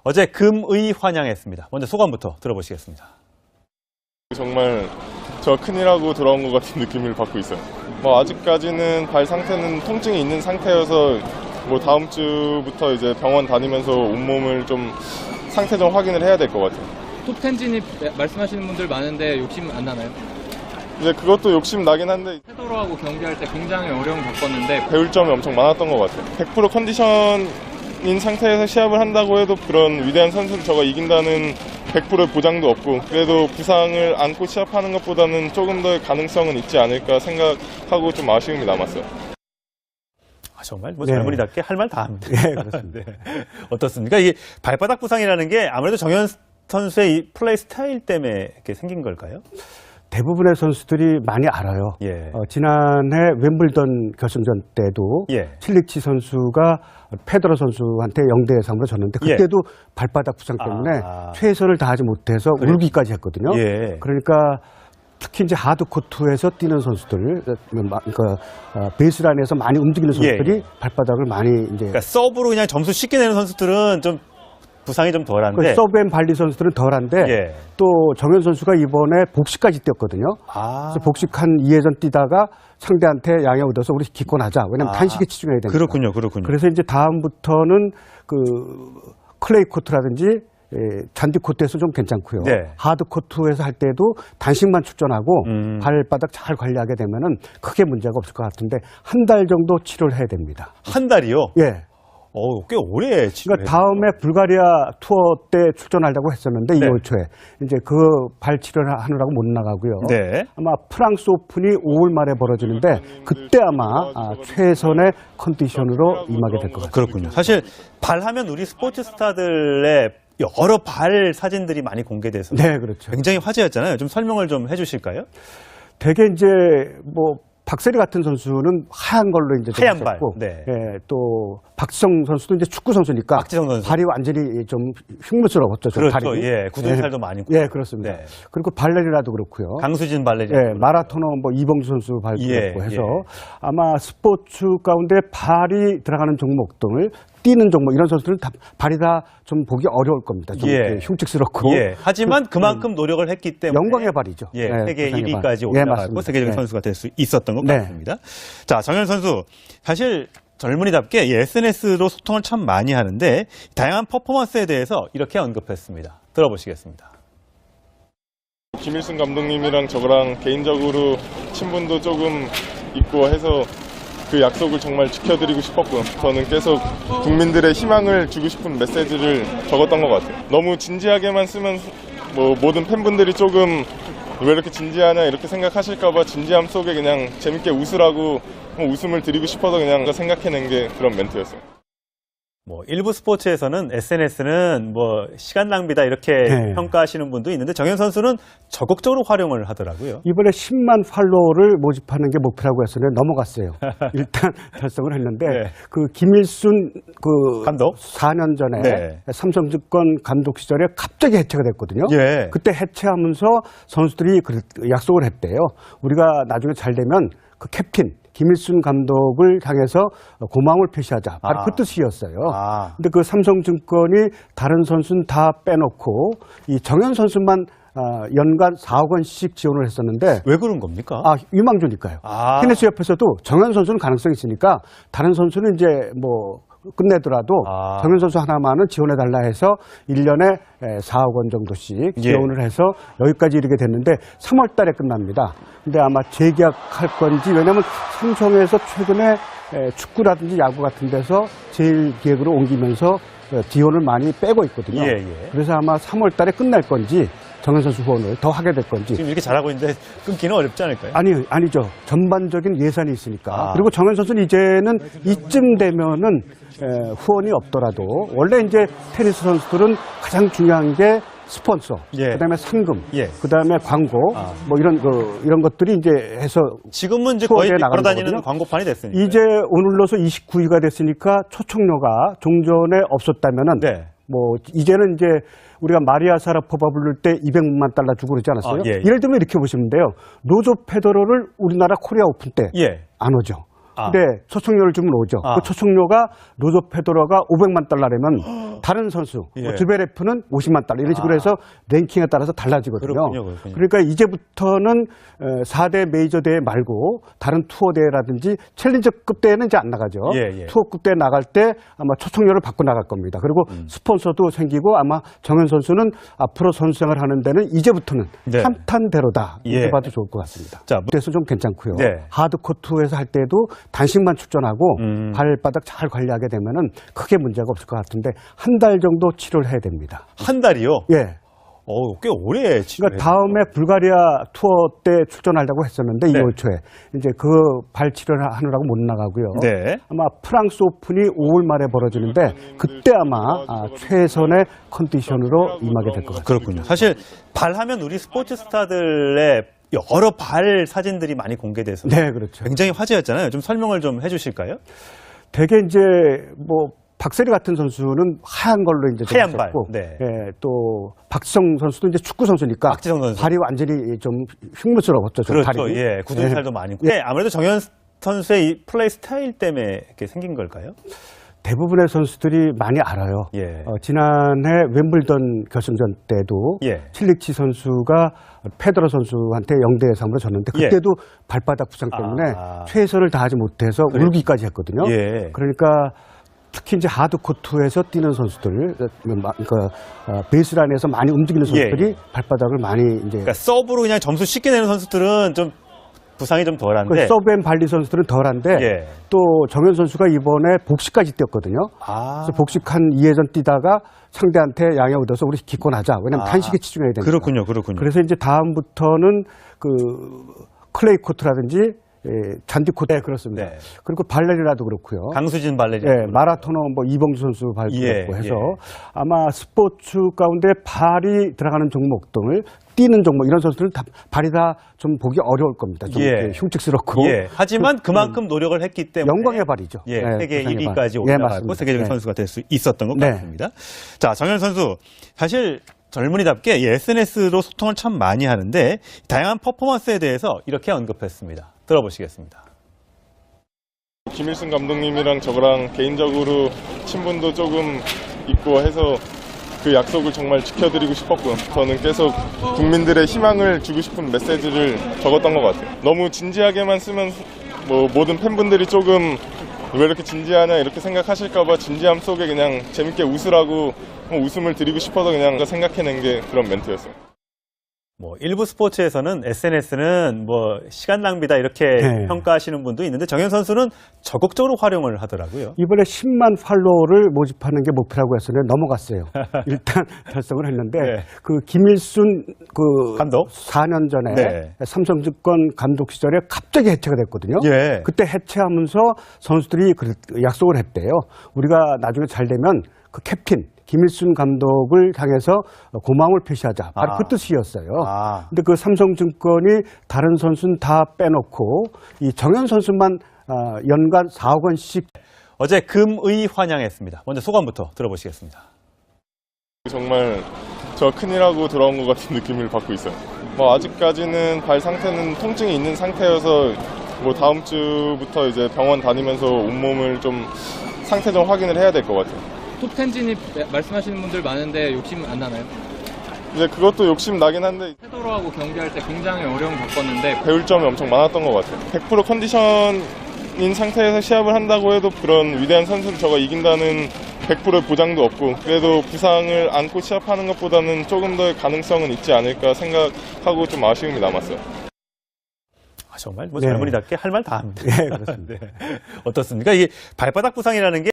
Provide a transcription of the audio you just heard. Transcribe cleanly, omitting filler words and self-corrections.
어제 금의 환영했습니다. 먼저 소감부터 들어보시겠습니다. 정말 저 큰일하고 돌아온 것 같은 느낌을 받고 있어요. 아직까지는 발 상태는 통증이 있는 상태여서 다음 주부터 이제 병원 다니면서 온몸을 좀 상태 좀 확인을 해야 될 것 같아요. 톱10 진입 말씀하시는 분들 많은데 욕심 안 나나요? 이제 그것도 욕심 나긴 한데 페더러하고 경기할 때 굉장히 어려움을 겪었는데 배울 점이 엄청 많았던 것 같아요. 100% 컨디션인 상태에서 시합을 한다고 해도 그런 위대한 선수를 저가 이긴다는 100%의 보장도 없고, 그래도 부상을 안고 시합하는 것보다는 조금 더 가능성은 있지 않을까 생각하고 좀 아쉬움이 남았어요. 정말 네. 젊은이답게 할 말 다 합니다. 네, 그렇습니다. 네. 어떻습니까? 이게 발바닥 부상이라는 게 아무래도 정현 선수의 이 플레이 스타일 때문에 이렇게 생긴 걸까요? 대부분의 선수들이 많이 알아요. 예. 지난해 웸블던 결승전 때도 예. 칠리치 선수가 페더러 선수한테 0대 3으로 졌는데 그때도 발바닥 부상 때문에 최선을 다하지 못해서 울기까지 했거든요. 예. 그러니까 특히 이제 하드 코트에서 뛰는 선수들, 그러니까 베이스라인에서 많이 움직이는 선수들이 예. 발바닥을 많이 이제 그러니까 서브로 그냥 점수 쉽게 내는 선수들은 좀 부상이 좀 덜한데 서브 앤 발리 선수들은 덜한데 예. 또 정현 선수가 이번에 복식까지 뛰었거든요. 그래서 복식한 2회전 뛰다가 상대한테 양해 얻어서 우리 기권하자. 왜냐면 단식에 치중해야 되니까. 그렇군요. 그래서 이제 다음부터는 그 클레이 코트라든지 잔디 코트에서 좀 괜찮고요. 네. 하드 코트에서 할 때도 단식만 출전하고 발바닥 잘 관리하게 되면은 크게 문제가 없을 것 같은데 한 달 정도 치료를 해야 됩니다. 한 달이요? 예. 꽤 오래 치료를 그러니까 다음에 불가리아 투어 때 출전하려고 했었는데 네. 2월 초에 이제 그 발 치료를 하느라고 못 나가고요. 네. 아마 프랑스 오픈이 5월 말에 벌어지는데 그때 아마 최선의 컨디션으로 임하게 될 것 같습니다. 그렇군요. 사실 발하면 우리 스포츠 스타들의 여러 발 사진들이 많이 공개돼서 네, 그렇죠. 굉장히 화제였잖아요. 좀 설명을 좀 해주실까요? 되게 이제 박세리 같은 선수는 하얀 걸로 이제 하얀 발. 했었고, 네. 예, 또 박지성 선수도 이제 축구 선수니까 박지성 선수. 발이 완전히 좀 흉물스러웠죠. 그렇죠. 다리. 예, 굳은 살도 많이. 예, 그렇습니다. 네. 그리고 발레리나도 그렇고요. 강수진 발레리나. 예, 마라토너 이봉주 선수 발도 그렇고 해서 아마 스포츠 가운데 발이 들어가는 종목 등을 뛰는 종목 이런 선수들은 다 발이 다 좀 보기 어려울 겁니다. 좀 이렇게 흉측스럽고. 하지만 그만큼 노력을 했기 때문에 영광의 발이죠. 세계 부상의 1위까지 발. 올라가고 세계적인 선수가 될 수 있었던 것 같습니다. 자, 정현 선수 사실 젊은이답게 SNS로 소통을 참 많이 하는데 다양한 퍼포먼스에 대해서 이렇게 언급했습니다. 들어보시겠습니다. 김일순 감독님이랑 저랑 개인적으로 친분도 조금 있고 해서 그 약속을 정말 지켜드리고 싶었고요. 저는 계속 국민들의 희망을 주고 싶은 메시지를 적었던 것 같아요. 너무 진지하게만 쓰면 모든 팬분들이 조금 왜 이렇게 진지하냐 이렇게 생각하실까봐 진지함 속에 그냥 재밌게 웃으라고 웃음을 드리고 싶어서 그냥 생각해낸 게 그런 멘트였어요. 일부 스포츠에서는 SNS는 시간 낭비다 이렇게 평가하시는 분도 있는데 정현 선수는 적극적으로 활용을 하더라고요. 이번에 10만 팔로워를 모집하는 게 목표라고 했었는데 넘어갔어요. 일단 달성을 했는데 그 김일순 감독 4년 전에 삼성증권 감독 시절에 갑자기 해체가 됐거든요. 그때 해체하면서 선수들이 약속을 했대요. 우리가 나중에 잘 되면 그 캡틴 김일순 감독을 향해서 고마움을 표시하자. 바로 그 뜻이었어요. 근데 그 삼성증권이 다른 선수는 다 빼놓고 이 정현 선수만 연간 4억 원씩 지원을 했었는데 왜 그런 겁니까? 유망주니까요. 테니스 협회에서도 정현 선수는 가능성이 있으니까 다른 선수는 이제 끝내더라도 정현 선수 하나만은 지원해달라 해서 1년에 4억 원 정도씩 지원을 해서 여기까지 이르게 됐는데 3월 달에 끝납니다. 근데 아마 재계약할 건지 왜냐하면 삼성에서 최근에 축구라든지 야구 같은 데서 제일 기획으로 옮기면서 지원을 많이 빼고 있거든요. 그래서 아마 3월 달에 끝날 건지 정현 선수 후원을 더 하게 될 건지. 지금 이렇게 잘하고 있는데 끊기는 어렵지 않을까요? 아니죠. 전반적인 예산이 있으니까. 그리고 정현 선수는 이제는 이쯤 되면은 후원이 없더라도 원래 이제 테니스 선수들은 가장 중요한 게 스폰서, 그다음에 상금, 그다음에 광고, 이런 것들이 이제 해서 지금은 이제 거의 걸어다니는 광고판이 됐으니까. 이제 오늘로서 29위가 됐으니까 초청료가 종전에 없었다면은 이제는 이제 우리가 마리아 사라포바 부를 때 200만 달러 주고 그러지 않았어요? 예를 들면 이렇게 보시면 돼요. 로저 페더러를 우리나라 코리아 오픈 때 안 오죠. 근데 초청료를 주면 오죠. 그 초청료가 로저 페더러가 $500만 다른 선수, 예. 즈베레프는 $50만 이런 식으로 해서 랭킹에 따라서 달라지거든요. 그렇군요. 그러니까 이제부터는 4대 메이저 대회 말고 다른 투어 대회라든지 챌린저급 대회는 이제 안 나가죠. 예. 투어급 대회 나갈 때 아마 초청료를 받고 나갈 겁니다. 그리고 스폰서도 생기고 아마 정현 선수는 앞으로 선수 생활을 하는 데는 이제부터는 네. 한탄대로다 이렇게 예. 봐도 좋을 것 같습니다. 자, 그래서 좀 괜찮고요. 네. 하드코트에서 할 때도 단식만 출전하고 발바닥 잘 관리하게 되면은 크게 문제가 없을 것 같은데 한 달 정도 치료를 해야 됩니다. 한 달이요? 예. 꽤 오래 치료를 그러니까 다음에 불가리아 투어 때 출전하려고 했었는데 네. 2월 초에 이제 그 발 치료를 하느라고 못 나가고요. 네. 아마 프랑스 오픈이 5월 말에 벌어지는데 그때 아마 최선의 컨디션으로 임하게 될 것 같습니다. 그렇군요. 사실 발하면 우리 스포츠 스타들의 여러 발 사진들이 많이 공개돼서 네, 그렇죠. 굉장히 화제였잖아요. 좀 설명을 좀 해주실까요? 되게 이제 뭐 박세리 같은 선수는 하얀 걸로 이제 하얀 발. 됐고, 네. 예, 또 박지성 선수도 이제 축구 선수니까 박지성 선수. 발이 완전히 좀 흉물스러웠죠. 좀 그렇죠. 발이. 예, 굳은 살도 많이 있고. 네, 아무래도 정현 선수의 이 플레이 스타일 때문에 이렇게 생긴 걸까요? 대부분의 선수들이 많이 알아요. 예. 지난해 웸블던 결승전 때도 예. 칠리치 선수가 페더러 선수한테 0대 3으로 졌는데 그때도 발바닥 부상 때문에 최선을 다하지 못해서 울기까지 했거든요. 예. 그러니까 특히 이제 하드코트에서 뛰는 선수들, 그러니까 베이스라인에서 많이 움직이는 선수들이 발바닥을 많이 이제 그러니까 서브로 그냥 점수 쉽게 내는 선수들은 좀 부상이 좀 덜한데. 서브 앤 발리 선수들은 덜한데 예. 또 정현 선수가 이번에 복식까지 뛰었거든요. 그래서 복식한 2회전 뛰다가 상대한테 양해 얻어서 우리 기권하자. 왜냐면 단식에 치중해야 되니까. 그렇군요. 그래서 이제 다음부터는 그 클레이 코트라든지 잔디 코트 그렇습니다. 네. 그리고 발레리나도 그렇고요. 강수진 발레리나. 예, 마라토너 뭐 이봉주 선수 발도 그렇고 해서 아마 스포츠 가운데 발이 들어가는 종목 등을 뛰는 종목 이런 선수들은 다 발이 다 좀 보기 어려울 겁니다. 좀 이렇게 흉측스럽고. 하지만 그만큼 노력을 했기 때문에 영광의 발이죠. 세계 세상의 1위까지 발. 올라가고 세계적인 선수가 될 수 있었던 것 같습니다. 자, 정현 선수 사실 젊은이답게 SNS로 소통을 참 많이 하는데 다양한 퍼포먼스에 대해서 이렇게 언급했습니다. 들어보시겠습니다. 김일순 감독님이랑 저랑 개인적으로 친분도 조금 있고 해서 그 약속을 정말 지켜드리고 싶었고 저는 계속 국민들의 희망을 주고 싶은 메시지를 적었던 것 같아요. 너무 진지하게만 쓰면 뭐 모든 팬분들이 조금 왜 이렇게 진지하냐 이렇게 생각하실까봐 진지함 속에 그냥 재밌게 웃으라고 웃음을 드리고 싶어서 그냥 생각해낸 게 그런 멘트였어요. 뭐 일부 스포츠에서는 SNS는 뭐 시간 낭비다 이렇게 평가하시는 분도 있는데 정현 선수는 적극적으로 활용을 하더라고요. 이번에 10만 팔로워를 모집하는 게 목표라고 했었는데 넘어갔어요. 일단 달성을 했는데 그 김일순 그 감독 4년 전에 삼성증권 감독 시절에 갑자기 해체가 됐거든요. 그때 해체하면서 선수들이 약속을 했대요. 우리가 나중에 잘 되면 그 캡틴 김일순 감독을 향해서 고마움을 표시하자. 바로 그 뜻이었어요. 근데 그 삼성증권이 다른 선수는 다 빼놓고 이 정현 선수만 연간 4억 원씩. 어제 금의 환영했습니다. 먼저 소감부터 들어보시겠습니다. 정말 저 큰일하고 돌아온 것 같은 느낌을 받고 있어요. 뭐 아직까지는 발 상태는 통증이 있는 상태여서 뭐 다음 주부터 이제 병원 다니면서 온몸을 좀 상태 좀 확인을 해야 될 것 같아요. 톱10 진입 말씀하시는 분들 많은데 욕심 안 나나요? 이제 그것도 욕심 나긴 한데 페더러하고 경기할 때 굉장히 어려움 겪었는데 배울 점이 엄청 많았던 것 같아요. 100% 컨디션인 상태에서 시합을 한다고 해도 그런 위대한 선수를 저가 이긴다는 100%의 보장도 없고 그래도 부상을 안고 시합하는 것보다는 조금 더 가능성은 있지 않을까 생각하고 좀 아쉬움이 남았어요. 정말 뭐 젊은이답게 할 말 다 합니다. 그렇습니다. 어떻습니까? 이게 발바닥 부상이라는 게